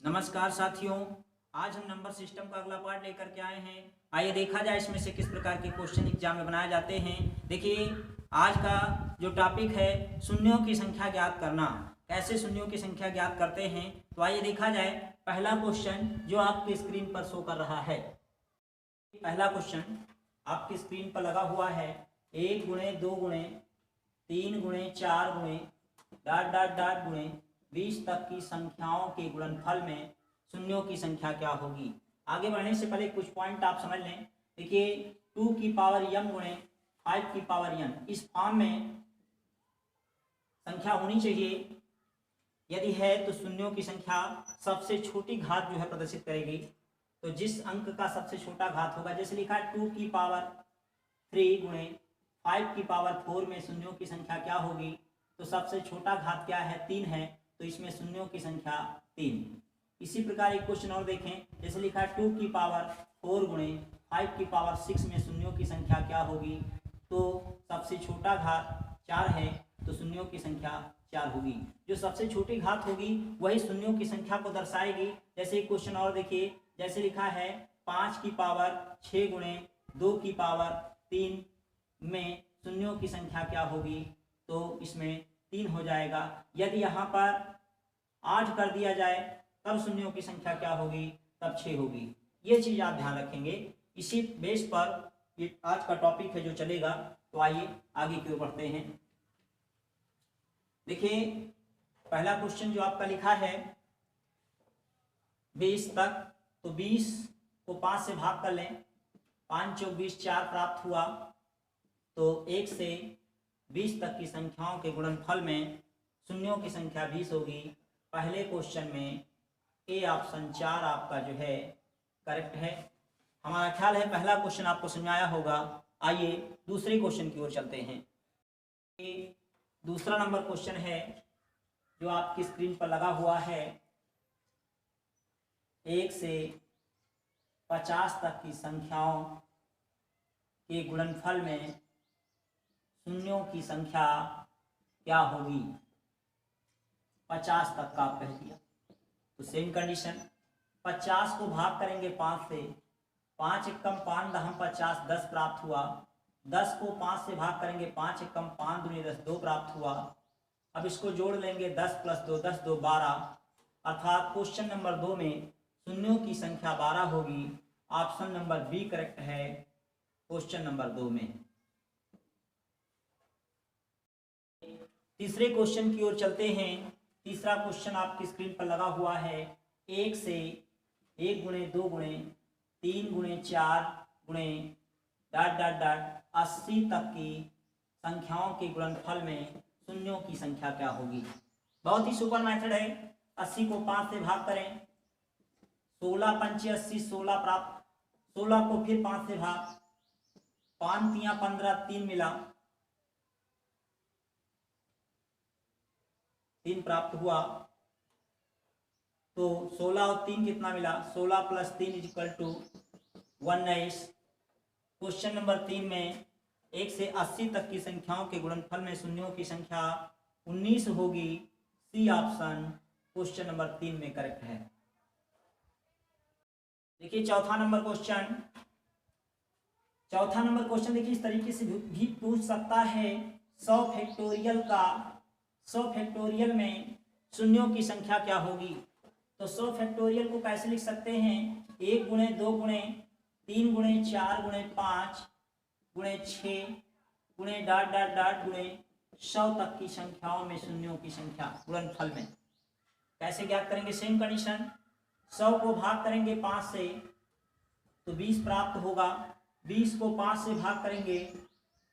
नमस्कार साथियों, आज हम नंबर सिस्टम का अगला पार्ट लेकर के आए हैं। आइए देखा जाए इसमें से किस प्रकार के क्वेश्चन एग्जाम में बनाए जाते हैं। देखिए, आज का जो टॉपिक है शून्यों की संख्या ज्ञात करना। कैसे शून्यों की संख्या ज्ञात करते हैं, तो आइए देखा जाए। पहला क्वेश्चन जो आपकी स्क्रीन पर शो कर रहा है, पहला क्वेश्चन आपकी स्क्रीन पर लगा हुआ है। 1 गुणे 2 गुणे 3 गुणे 4 गुणे डॉट डॉट डॉट गुणे 20 तक की संख्याओं के गुणनफल में शून्यों की संख्या क्या होगी। आगे बढ़ने से पहले कुछ पॉइंट आप समझ लें। देखिए, 2 की पावर m गुणे 5 की पावर n, इस फॉर्म में संख्या होनी चाहिए। यदि है तो शून्यों की संख्या सबसे छोटी घात जो है प्रदर्शित करेगी। तो जिस अंक का सबसे छोटा घात होगा, जैसे लिखा है 2 की पावर 3 गुणे 5 की पावर 4 में शून्यों की संख्या क्या होगी, तो सबसे छोटा घात क्या है, 3 है, तो इसमें शून्यों की संख्या 3। इसी प्रकार एक क्वेश्चन और देखें, जैसे लिखा है 2 की पावर 4 गुणे 5 की पावर 6 में शून्यों की संख्या क्या होगी, तो सबसे छोटा घात 4 है, तो शून्यों की संख्या 4 होगी। जो सबसे छोटी घात होगी वही शून्यों की संख्या को दर्शाएगी। जैसे एक क्वेश्चन और देखिए, जैसे लिखा है 5 की पावर 6 गुणे 2 की पावर 3 में शून्यों की संख्या क्या होगी, तो इसमें 3 हो जाएगा। यदि यहाँ पर 8 कर दिया जाए तब शून्यों की संख्या क्या होगी, तब 6 होगी। ये चीज आप ध्यान रखेंगे। इसी बेस पर ये आज का टॉपिक है जो चलेगा। तो आइए आगे की ओर बढ़ते हैं। देखिए, पहला क्वेश्चन जो आपका लिखा है 20 तक, तो 20 को 5 से भाग कर लें। 5 चौक 20, 4 प्राप्त हुआ। तो 1 से 20 तक की संख्याओं के गुणनफल में शून्यों की संख्या 20 होगी। पहले क्वेश्चन में ए ऑप्शन 4 आपका जो है करेक्ट है। हमारा ख्याल है पहला क्वेश्चन आपको समझ आया होगा। आइए दूसरे क्वेश्चन की ओर चलते हैं। दूसरा नंबर क्वेश्चन है जो आपकी स्क्रीन पर लगा हुआ है। 1 से 50 तक की संख्याओं के गुणनफल में शून्यों की संख्या क्या होगी। 50 तक का आप कह दिया, तो सेम कंडीशन। 50 को भाग करेंगे 5 से, 5 एकम 5 दहम 50, 10 प्राप्त हुआ। 10 को 5 से भाग करेंगे, 5 एकम 5 दूनी 10, 2 प्राप्त हुआ। अब इसको जोड़ लेंगे, 10 + 2, 10 2 12, अर्थात क्वेश्चन नंबर 2 में शून्यों की संख्या 12 होगी। ऑप्शन नंबर बी करेक्ट है क्वेश्चन नंबर 2 में। तीसरे क्वेश्चन की ओर चलते हैं। तीसरा क्वेश्चन आपकी स्क्रीन पर लगा हुआ है। 1 से 1 गुणे 2 गुणे 3 गुणे 4 गुणे डॉट डॉट डॉट 80 तक की संख्याओं के गुणनफल में शून्यों की संख्या क्या होगी। बहुत ही सुपर मेथड है। 80 को 5 से भाग करें, 16 पंचे 80, 16 प्राप्त। 16 को फिर 5 से भाग, 5 तिया 15, 3 मिला, 3 प्राप्त हुआ। तो 16 और 3 कितना मिला, 16 + 3 = 19। क्वेश्चन नंबर 3 में 1 से 80 तक की संख्याओं के गुणनफल में शून्यों की संख्या 19 होगी। सी ऑप्शन क्वेश्चन नंबर 3 में करेक्ट है। देखिए, चौथा नंबर क्वेश्चन देखिए इस तरीके से भी पूछ सकता है। 100 फैक्टोरियल में शून्यों की संख्या क्या होगी। तो 100 फैक्टोरियल को कैसे लिख सकते हैं, 1 गुणे 2 गुणे 3 गुणे 4 गुणे 5 गुणे 6 गुणे डॉट डॉट डॉट गुणे 100 तक की संख्याओं में शून्यों की संख्या गुणनफल में कैसे ज्ञात करेंगे। Same condition. 100 को भाग करेंगे 5 से, तो 20 प्राप्त होगा। 20 को 5 से भाग करेंगे,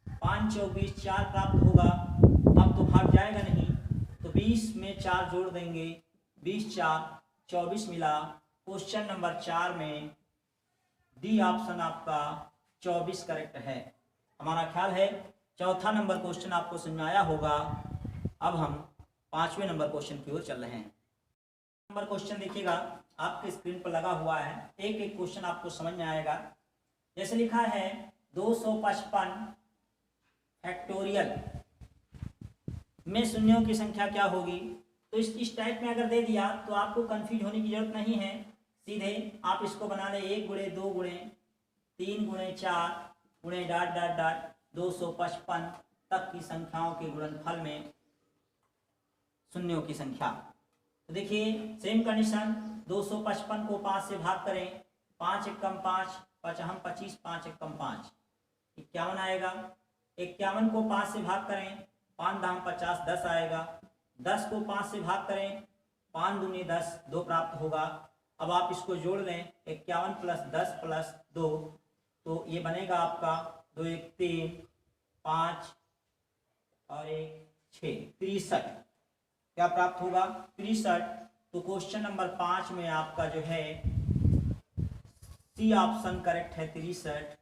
5 चौक 20, 4 प्राप्त होगा। अब तो भाग जाएगा नहीं, तो 20 में 4 जोड़ देंगे, 20 4 24 मिला। क्वेश्चन नंबर 4 में डी ऑप्शन आपका 24 करेक्ट है। हमारा ख्याल है चौथा नंबर क्वेश्चन आपको समझ आया होगा। अब हम 5वें नंबर क्वेश्चन की ओर चल रहे हैं। नंबर क्वेश्चन देखिएगा, आपके स्क्रीन पर लगा हुआ है। एक एक क्वेश्चन आपको समझ में आएगा। जैसे लिखा है 255 फैक्टोरियल में शून्यों की संख्या क्या होगी। तो इस टाइप में अगर दे दिया तो आपको कंफ्यूज होने की जरूरत नहीं है, सीधे आप इसको बना लें 1 गुणे 2 गुणे 3 गुणे 4 गुणे डॉट डॉट डॉट 255 तक की संख्याओं के गुणनफल में शून्यों की संख्या। तो देखिए सेम कंडीशन, 255 को 5 से भाग करें, 5 एकम 5, 5 हम 25, 5 एकम 5, 51 आएगा। 51 को 5 से भाग करें, 5 दाम 50, 10 आएगा। 10 को 5 से भाग करें, 5 दूनी 10, 2 प्राप्त होगा। अब आप इसको जोड़ लें, 51 प्लस 10 प्लस 2, तो ये बनेगा आपका 2 1 3 5 और 1 6, 63। क्या प्राप्त होगा? 63। तो क्वेश्चन नंबर 5 में आपका जो है सी ऑप्शन करेक्ट है, 63।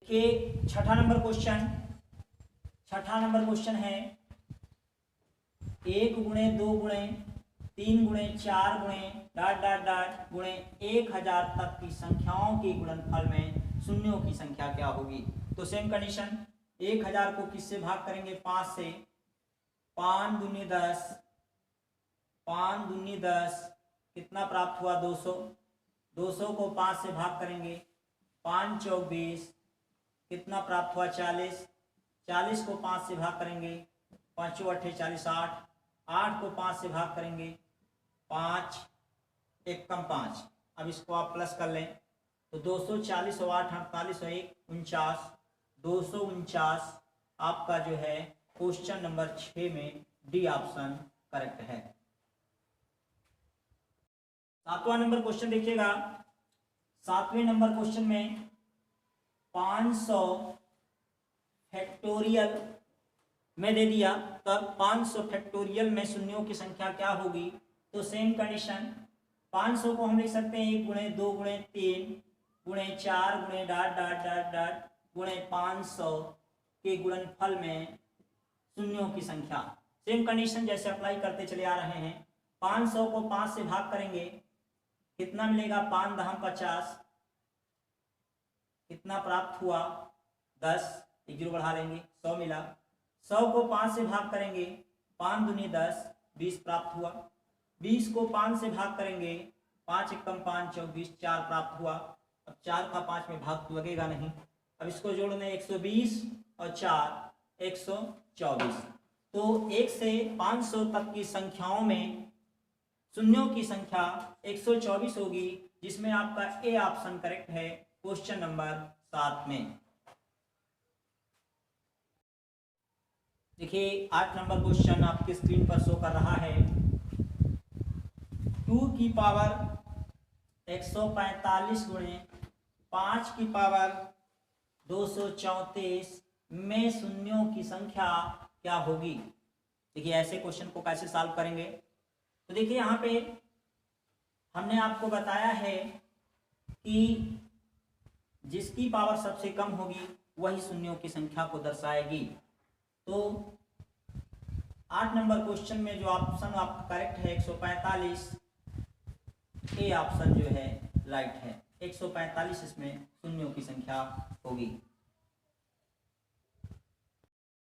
के छठा नंबर क्वेश्चन है 1 गुणे 2 गुणे 3 गुणे 4 गुणे डॉट डॉट डॉट गुणे 1000 तक की संख्याओं के गुणनफल में शून्यों की संख्या क्या होगी। तो सेम कंडीशन, 1000 को किससे भाग करेंगे? 5 से। 5 दूनी 10, 5 दूनी 10, कितना प्राप्त हुआ? 200। 200 को 5 से भाग करेंगे, 5 चौक 20, कितना प्राप्त हुआ? 40। 40 को 5 से भाग करेंगे, 5 अट्ठे 40, 8। 8 को 5 से भाग करेंगे, 5 एकम 5। अब इसको आप प्लस कर लें तो 240 और 8 48 और 1 49, 249 आपका जो है क्वेश्चन नंबर 6 में डी ऑप्शन करेक्ट है। 7वां नंबर क्वेश्चन देखिएगा। 7वें नंबर क्वेश्चन में 500 फैक्टोरियल में दे दिया, तब 500 फैक्टोरियल में शून्यों की संख्या क्या होगी। तो सेम कंडीशन, 500 को हम लिख सकते हैं 1 गुणे 2 गुणे 3 गुणे 4 गुणे डॉट डॉट डॉट डॉट गुणे 500 के गुणनफल में शून्यों की संख्या। सेम कंडीशन जैसे अप्लाई करते चले आ रहे हैं। 500 को 5 से भाग करेंगे, कितना मिलेगा? 5 दहम 50, कितना प्राप्त हुआ? 10, एक जीरो बढ़ा लेंगे, 100 मिला। 100 को 5 से भाग करेंगे, 5 दूनी 10, 20 प्राप्त हुआ। 20 को 5 से भाग करेंगे, 5 एकम 5 चौक 20, 4 प्राप्त हुआ। अब 4 का 5 में भाग तो लगेगा नहीं। अब इसको जोड़ लें, 120 और 4 124। तो 1 से 500 तक की संख्याओं में शून्यों की संख्या 124 होगी, जिसमें आपका ए ऑप्शन करेक्ट है क्वेश्चन नंबर 7 में। देखिए 8 नंबर क्वेश्चन आपके स्क्रीन पर शो कर रहा है। 2 की पावर 145 गुणे 5 की पावर 234 में शून्यों की संख्या क्या होगी। देखिए ऐसे क्वेश्चन को कैसे सॉल्व करेंगे। तो देखिए यहाँ पे हमने आपको बताया है कि जिसकी पावर सबसे कम होगी वही शून्यों की संख्या को दर्शाएगी। तो 8 नंबर क्वेश्चन में जो ऑप्शन आपका करेक्ट है 145, ए ऑप्शन जो है राइट है। 145 इसमें शून्यों की संख्या होगी।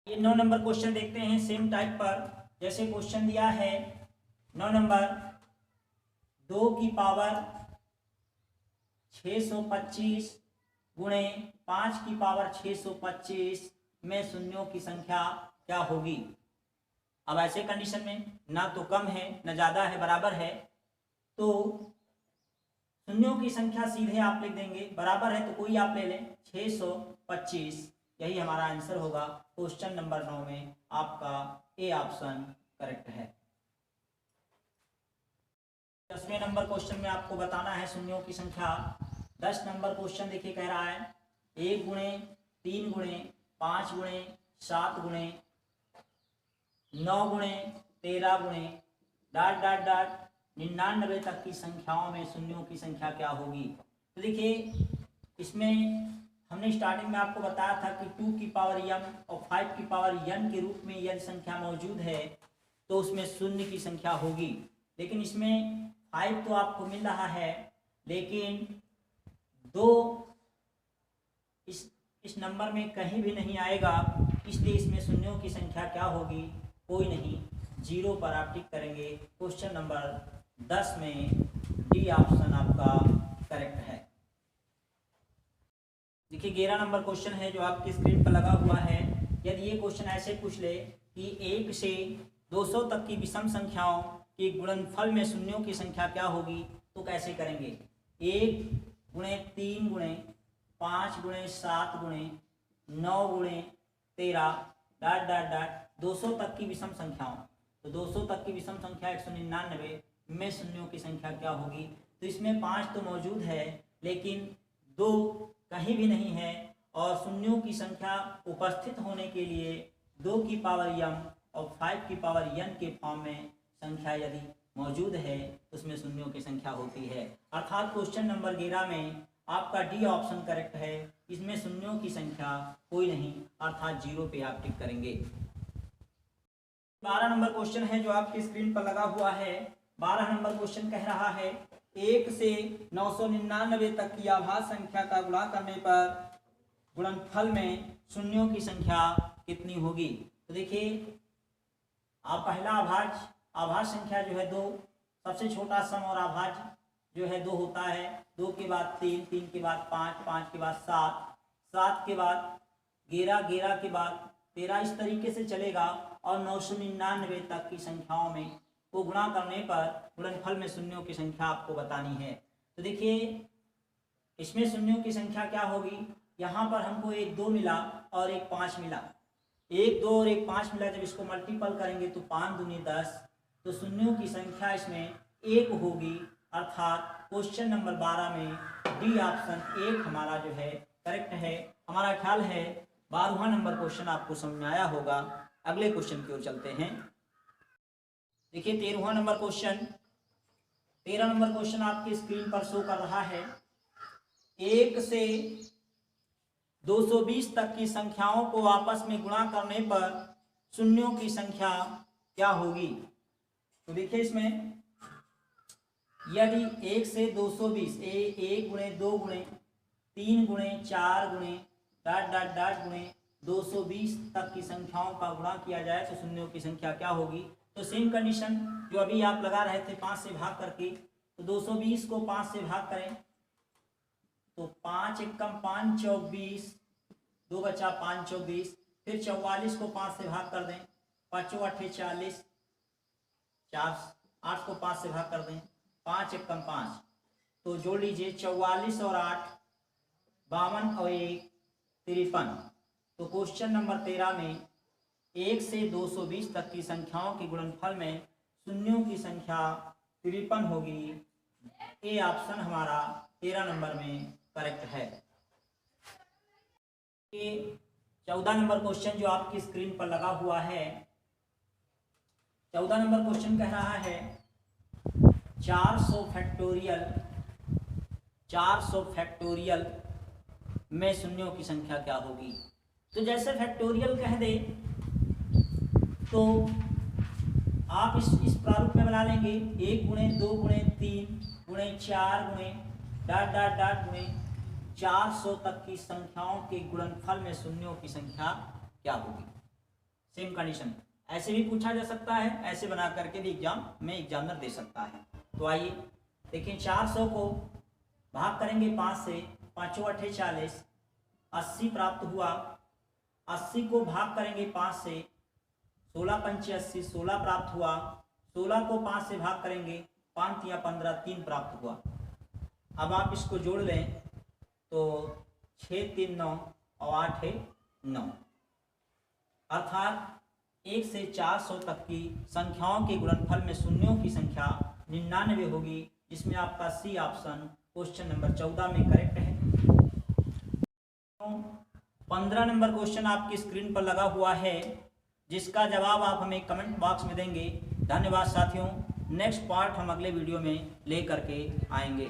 ये 9 नंबर क्वेश्चन देखते हैं सेम टाइप पर। जैसे क्वेश्चन दिया है 9 नंबर, 2 की पावर 625 गुणे 5 की पावर 625 में शून्यों की संख्या क्या होगी। अब ऐसे कंडीशन में ना तो कम है ना ज़्यादा है, बराबर है, तो शून्यों की संख्या सीधे आप लिख देंगे। बराबर है तो कोई आप ले लें, 625, यही हमारा आंसर होगा क्वेश्चन नंबर 9 में। आपका ए ऑप्शन करेक्ट है। 10वें नंबर क्वेश्चन में आपको बताना है शून्यों की संख्या। 10 नंबर क्वेश्चन देखिए कह रहा है 1 गुणे 3 गुणे 5 गुणे 7 गुणे 9 गुणे 13 गुणे डॉट डॉट डॉट 99 तक की संख्याओं में शून्यों की संख्या क्या होगी। तो देखिए इसमें हमने स्टार्टिंग में आपको बताया था कि 2 की पावर m और 5 की पावर n के रूप में यदि संख्या मौजूद है तो उसमें शून्य की संख्या होगी। लेकिन इसमें 5 तो आपको मिल रहा है, लेकिन 2 इस नंबर में कहीं भी नहीं आएगा। इसलिए इसमें शून्यों की संख्या क्या होगी, कोई नहीं, 0 पर आप टिक करेंगे। क्वेश्चन नंबर 10 में डी ऑप्शन आपका करेक्ट है। देखिए 11 नंबर क्वेश्चन है जो आपकी स्क्रीन पर लगा हुआ है। यदि ये क्वेश्चन ऐसे पूछ ले कि 1 से 200 तक की विषम संख्याओं के गुणनफल में शून्यों की संख्या क्या होगी, तो कैसे करेंगे। 1 गुणे 3 गुणे 5 गुणे 7 गुणे 9 गुणे 13 डॉट डॉट डॉट 200 तक की विषम संख्याओं, तो 200 तक की विषम संख्या 199 में शून्यों की संख्या क्या होगी। तो इसमें 5 तो मौजूद है लेकिन 2 कहीं भी नहीं है, और शून्यों की संख्या उपस्थित होने के लिए 2 की पावर m और 5 की पावर n के फॉर्म में संख्या यदि मौजूद है तो उसमें शून्यों की संख्या होती है। अर्थात क्वेश्चन नंबर 11 में आपका डी ऑप्शन करेक्ट है, इसमें शून्यों की संख्या कोई नहीं, अर्थात 0 पे आप टिक करेंगे। 12 नंबर क्वेश्चन है जो आपकी स्क्रीन पर लगा हुआ है। 12 नंबर क्वेश्चन कह रहा है 1 से 999 तक की आभाज्य संख्या का गुणा करने पर गुणनफल में शून्यों की संख्या कितनी होगी। तो देखिए आप पहला आभाज्य संख्या जो है 2, सबसे छोटा सम और आभाज्य जो है 2 होता है। 2 के बाद 3, 3 के बाद 5, 5 के बाद 7, 7 के बाद 11, 11 के बाद 13, इस तरीके से चलेगा। और 999 तक की संख्याओं में को गुणा करने पर गुणनफल में शून्यों की संख्या आपको बतानी है। तो देखिए इसमें शून्यों की संख्या क्या होगी, यहाँ पर हमको एक 2 मिला और एक 5 मिला, 1 2 और 1 5 मिला, जब इसको मल्टीपल करेंगे तो 5 दूनी 10, तो शून्यों की संख्या इसमें 1 होगी। अर्थात क्वेश्चन नंबर 12 में डी ऑप्शन 1 हमारा जो है करेक्ट है। हमारा ख्याल है 12वां नंबर क्वेश्चन आपको समझ में आया होगा। अगले क्वेश्चन की ओर चलते हैं। देखिए 13वां नंबर क्वेश्चन, 13 नंबर क्वेश्चन आपकी स्क्रीन पर शो कर रहा है। 1 से 220 तक की संख्याओं को आपस में गुणा करने पर शून्यों की संख्या क्या होगी। तो देखिए इसमें यदि 1 से 220 1 गुणे 2 गुणे 3 गुणे 4 गुणे डॉट डॉट डॉट गुणे 220 तक की संख्याओं का गुणा किया जाए तो शून्यों की संख्या क्या होगी। तो सेम कंडीशन जो अभी आप लगा रहे थे 5 से भाग करके, तो 220 को 5 से भाग करें तो 5 एकम 5 24, 2 बचा 5 24, फिर 44 को 5 से भाग कर दें, 5 8 40, 4 8 को 5 से भाग कर दें, 5 एकम 5, तो जोड़ लीजिए 44 और 8 52 और 1 53। तो क्वेश्चन नंबर 13 में 1 से 220 तक की संख्याओं के गुणनफल में शून्यों की संख्या 53 होगी। ए ऑप्शन हमारा 13 नंबर में करेक्ट है। 14 नंबर क्वेश्चन जो आपकी स्क्रीन पर लगा हुआ है, 14 नंबर क्वेश्चन कह रहा है 400 फैक्टोरियल में शून्यों की संख्या क्या होगी। तो जैसे फैक्टोरियल कह दे तो आप इस प्रारूप में बना लेंगे 1 गुणे 2 गुणे 3 गुणे 4 गुणे डॉट डॉट डॉट गुणे 400 तक की संख्याओं के गुणनफल में शून्यों की संख्या क्या होगी। सेम कंडीशन ऐसे भी पूछा जा सकता है, ऐसे बना करके भी एग्जाम में एग्जामिनर दे सकता है। तो आइए देखिए 400 को भाग करेंगे 5 से, 5 8 40, 80 प्राप्त हुआ। 80 को भाग करेंगे 5 से, 16 5 80, 16 प्राप्त हुआ। 16 को 5 से भाग करेंगे, 5 या 15, 3 प्राप्त हुआ। अब आप इसको जोड़ लें तो 6 3 9 और 8 है 9। अर्थात 1 से 400 तक की संख्याओं के गुणनफल में शून्यों की संख्या 99 होगी, जिसमें आपका सी ऑप्शन क्वेश्चन नंबर 14 में करेक्ट है। 15 नंबर क्वेश्चन आपकी स्क्रीन पर लगा हुआ है, जिसका जवाब आप हमें कमेंट बॉक्स में देंगे। धन्यवाद साथियों, नेक्स्ट पार्ट हम अगले वीडियो में ले करके आएंगे।